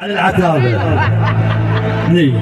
على العتابة ني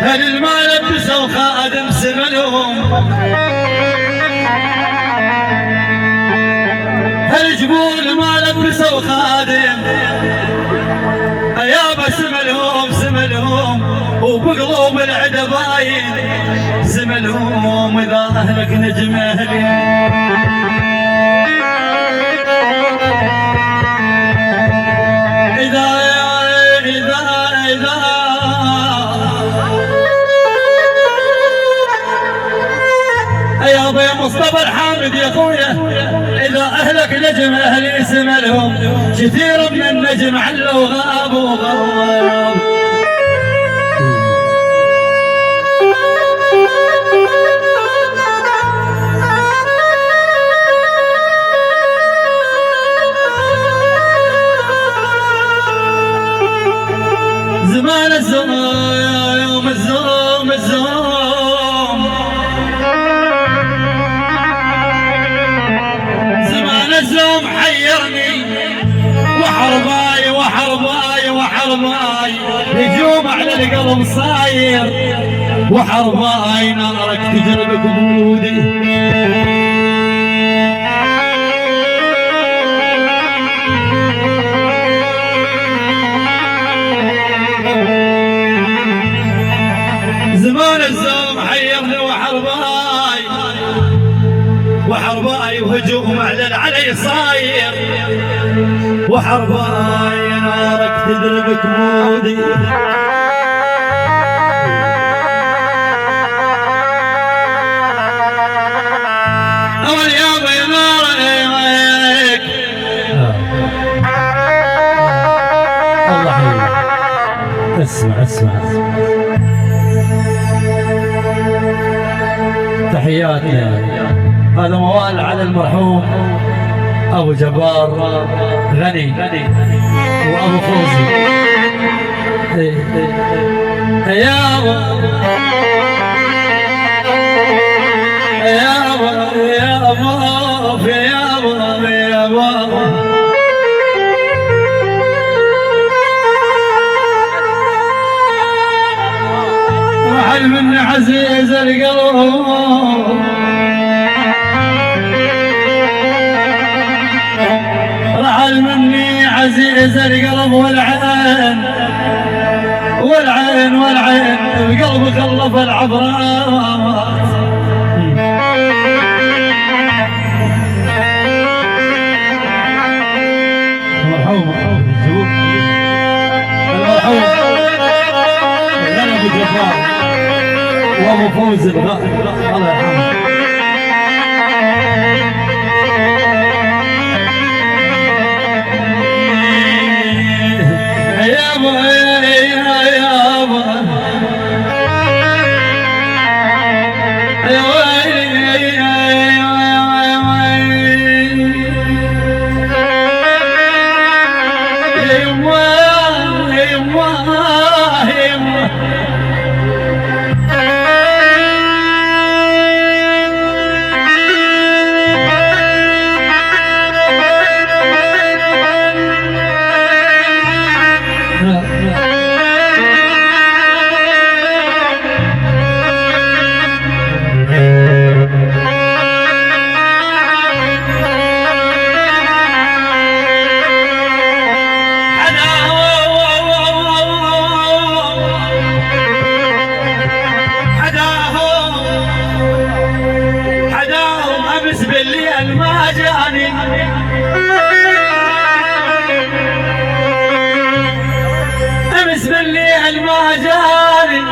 هل ما لبسوا خادم سمنهم هل جبول ما لبسوا خادم يابا سملهم وبقلوب العدا باين سملهم اذا اهلك نجم اهلي يا ابو مصطفى الحامد يا اخويا اذا اهلك نجم اهلي سملهم كثير من النجم علوا غابوا غاب زمان الزوم الزوم حيرني وحرباي هجوم على القلب صاير وحرباي نارك تجرب قبودي زمان الزوم حيرني وحرباي وهجوم علي صاير وحرباي نارك تدرب كمودي اول يابا يا نارك الله حبيبي اسمع تحياتنا هذا موال على المرحوم ابو جبار غني وابو فوزي يا وحل مني عزيز القلب رحل مني عزيز القلب والعين بقلبي خلف العبرات المرحوم غنى ابو جبار وابو فوزي الله يرحمه الليل ما جاني امس بالليل ما جاني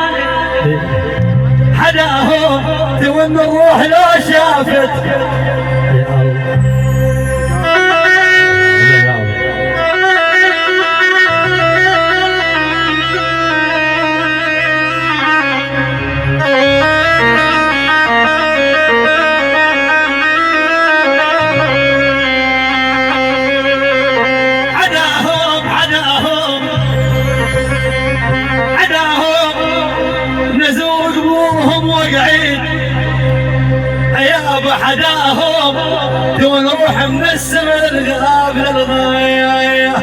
حداهم تون الروح لو شافت حداهم دون روح من السماء الغاب للغاية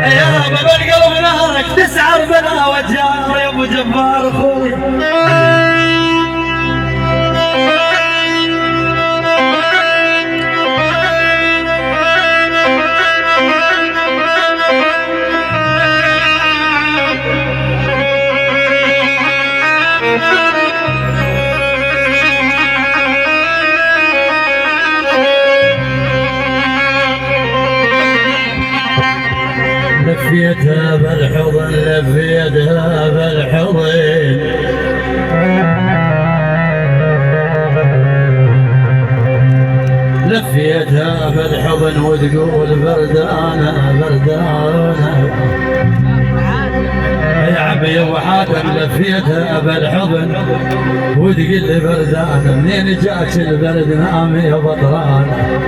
يابا بالقلب نارك تسعر بلا وجار يا ابو جبار اخوي لفيتها بالحضن لفيتها بالحضن لفيتها بالحضن وتقول بردانة بردانة يا عمي ابو حاتم لفيتها بالحضن وتقول بردانة منين جاك البرد نامي يا بطرانة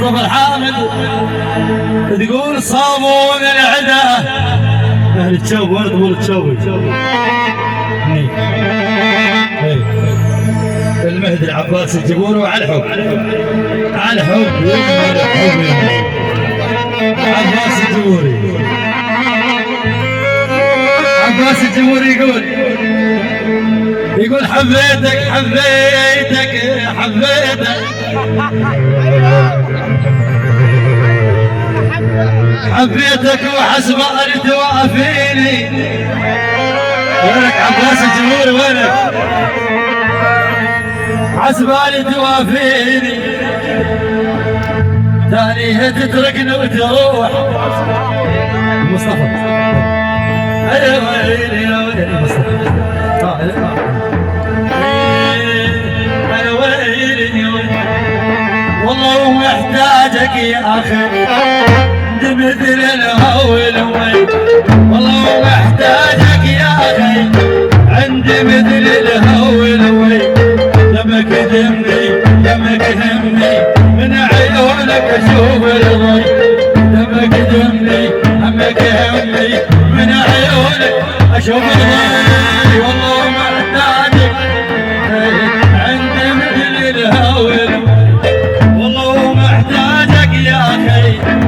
مصطفى الحامد تقول صابون العدا اهل التشوب وين تقول التشوبي المهدي العباس يجيبونه على الحب على الحب عباس الجمهوري عباس الجمهوري يقول حبيتك حبيتك حبيتك حبيتك وحسبالي توافيني وينك عباس الجمهوري وينك حسبالي توافيني ثانية تتركني وتروح مصطفى يا ويلي يا ويلي مصطفى يا ويلي يا ويلي والله محتاجك يا اخي مثل الهول وين والله محتاجك يا اخي عندي مثل الهول وين دمك دمي دمك همي من عيونك اشوف الضي دمك دمي دمك همي من عيونك اشوف الضي والله محتاجك عندي مثل الهول والله محتاجك يا اخي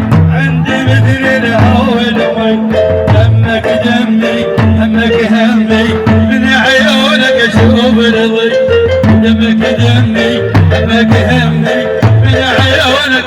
مثل الهول وين دمك دمي همك همي من عيونك اشوف رضي دمك دمي همك همي من عيونك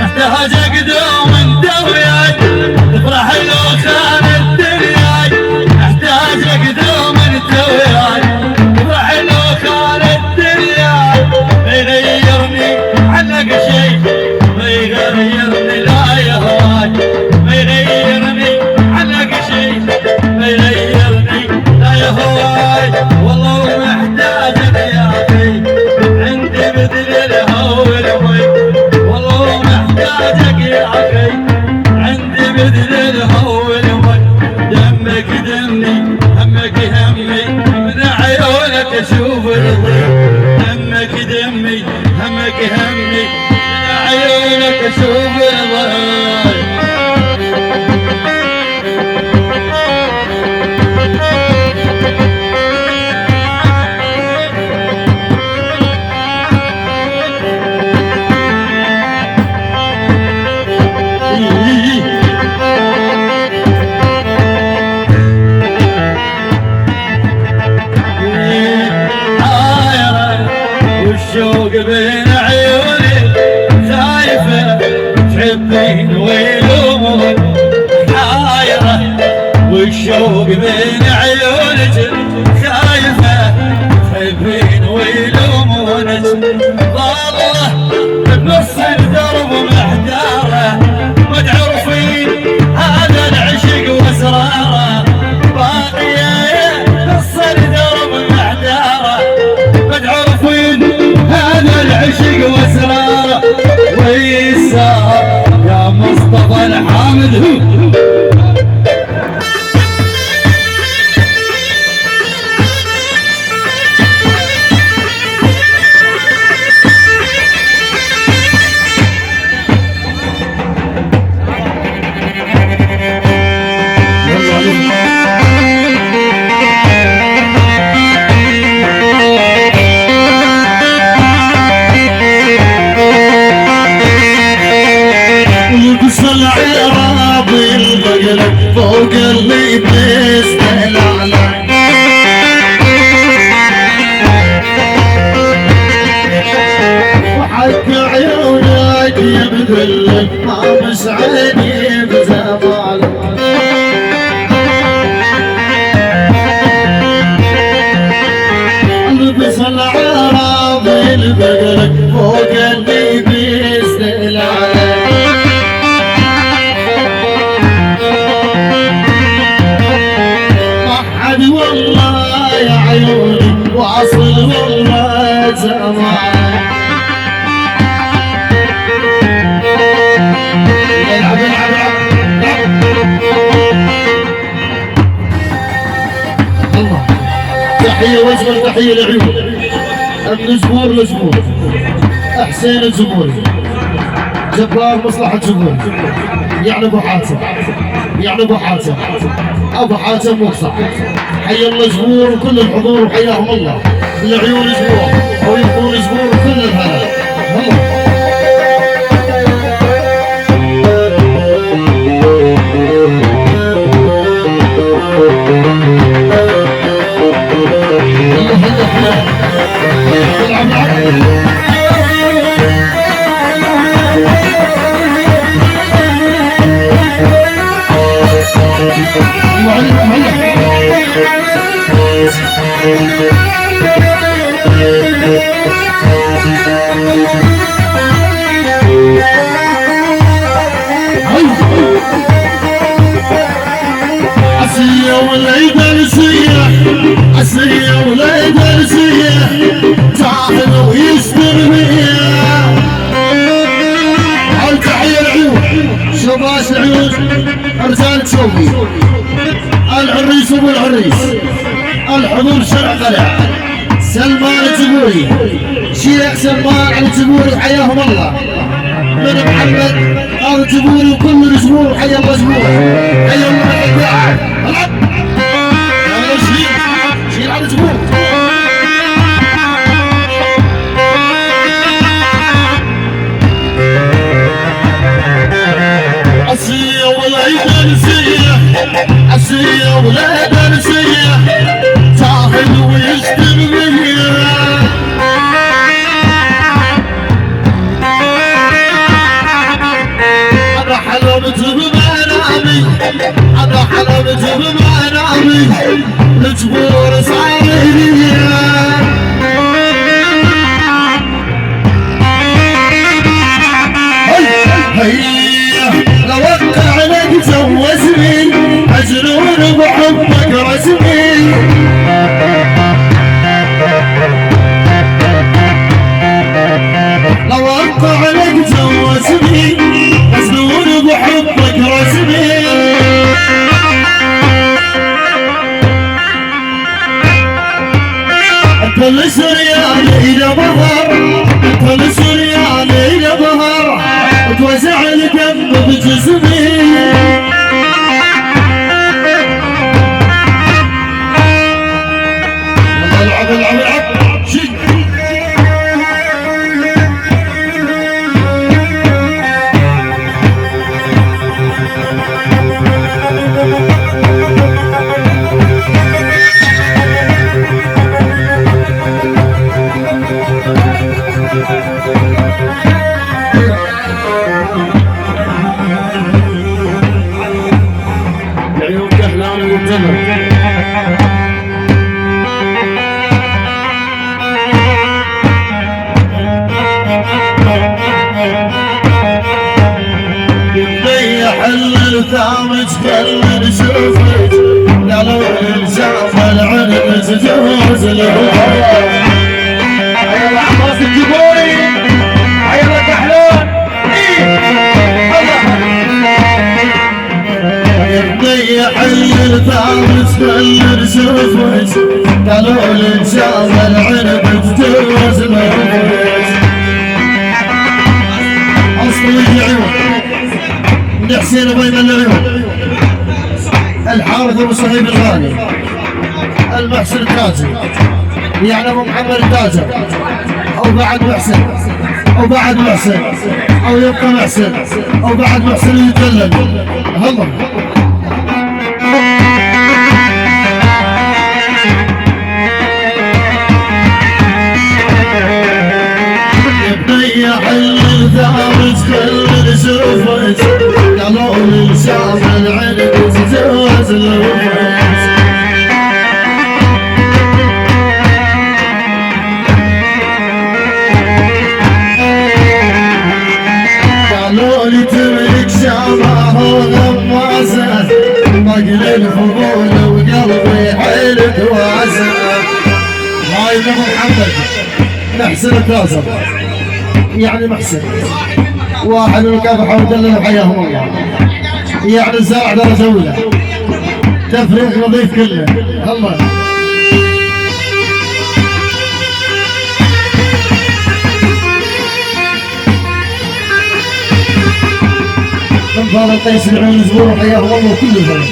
احتاجك دوم انت وياي تفرح لو خان الدنيا احتاجك دوم انت وياي تفرح لو خان الدنيا يغيرني عنك اشوف الضي والشوق بين عيوني خايفة تحبين ويلومون حايرة والشوق بين عيونك خايفة تحبين ويلومونك والله بنص الدرب محتارة ما تعرفين هذا العشق واسراره باقية نص الدرب محتارة ما تعرفين هذا العشق واسراره ويسار يا مصطفى الحامد العرابي البقلب فوق اللي بيستهلعلك وحق عيونك يبذلك ما مسعدني بزمالك البس العرابي البقلب فوق اللي بيستهلعلك والله يا عيوني واصل والله زمان العب الله تحية وجبة تحية لعيون ابن زبور لزبور حسين الزبور جبار مصلحة زبور يعني ابو حاتم يعني ابو حاتم ابو حاتم مقصع حي الله زبور وكل الحضور وحياهم الله العيون زبور ويكون زبور وكل الهلا عسية وليد السيح عسية وليد السيح تعال ويستر بيا التحية العيون شباش العيون رجال شوقي العريس ابو العريس الحضور شرع قلع سلمان الجبوري شيخ سلمان الجبوري حياهم الله من محمد الجبوري وكل الجبور حيا الله جبور حيا الله الابداع شيل على الجبور عسية ولا نسيه عسية ولا نسيه جاهل ويشتم بيا انا حلمت بمنامي انا حلمت بمنامي الجبور صار لي لو وقع لك جوزني مجنون بحبك رسمي لو وقع لك جوزني مجنون بحبك رسمي وزع الدم بجسمي العب العب العب شد عيون كحلان ومجمل حل ثامج كل شوفك قالوا الشاف العنب تجوز له يلا عباس الجبوري يلا كحلان يبني حل ثامج كل شوفك قالوا الشاف العنب تجوز له اصلي عيون حسين بين العيون الحارث ابو صهيب الغالي المحسن التاجر يعني ابو محمد التاجر او بعد محسن او بعد محسن او يبقى محسن او بعد محسن يتكلم الله يبني حل ثابت كل شوفت قالوا لي شاف العنب تجوز الوفاس قالوا لي تملك شامه وغماسه طقل الفضول وقلبي حيلك واسع هاي ابو محمد محسن التاجر يعني محسن واحد المكافحة ودلل وحياهم الله يعني الزرع درجة أولى تفريغ نظيف كله الله من فضل قيس العيون الزبور وحياهم الله كل الفرق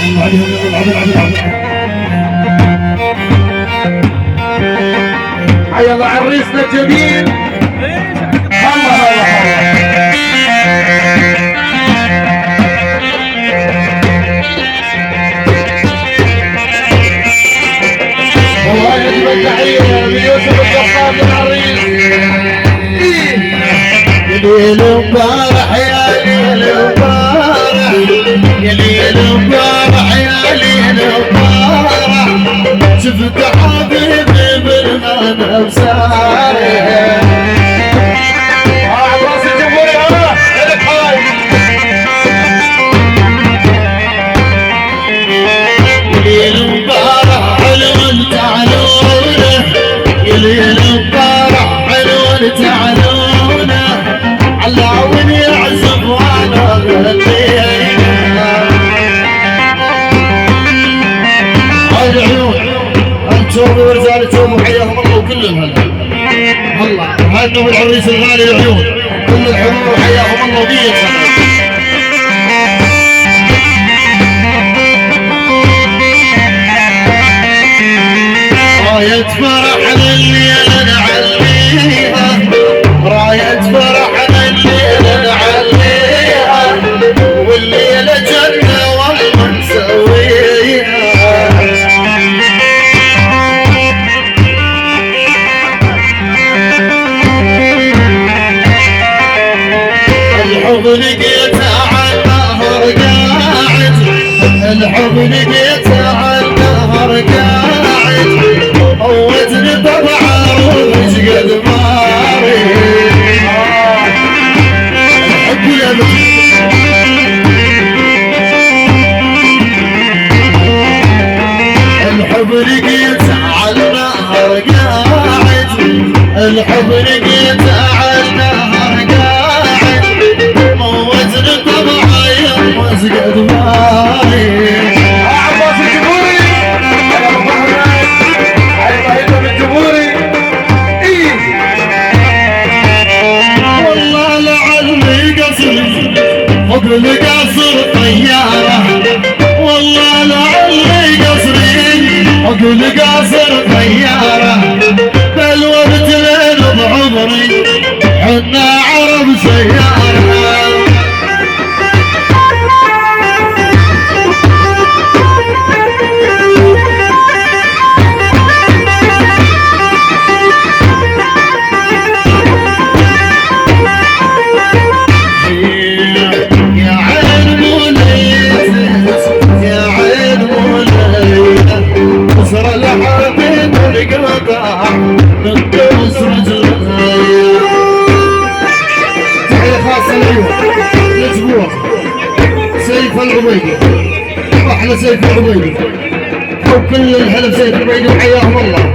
الله عليهم العب يلا عريسنا الجديد الله والله يجب التحية ليوسف القصاب للعريس ليل مبارح يا ليل مبارح يا ليل مبارح يا ليل مبارح شفت حبيبي بالغنى بسارح عباس الجمهوري لك هاي ليل مبارح حلو تعالونه يا ليل مبارح حلو تعالونه علاون يعزف وانا غنينا هاي العيون انتم ورجالتهم وحياهم الله وكلهم هلا الله هانوا بالعريس الغالي العيون كل الحضور وحياهم الله وبيت راية فرح لليل نعليها راية فرح لليل نعليها والليلة جنة والله نسويها الحب لقيته على النهر قاعد الحب لقيته على النهر قاعد موتني طبعا ومش قد ماري الحب يا الحب لقيته على النهر قاعد الحب لقيته على النهر قاعد موتني طبعا يمس قد ماري عباس الجمهوري يلا ابو محمد يلا الجمهوري الباع نقص رجلها. تحية خاصة اليوم الأسبوع سيف العبيدي، أحلى سيف العبيدي وكل الهلا بسيف العبيدي وحياهم الله.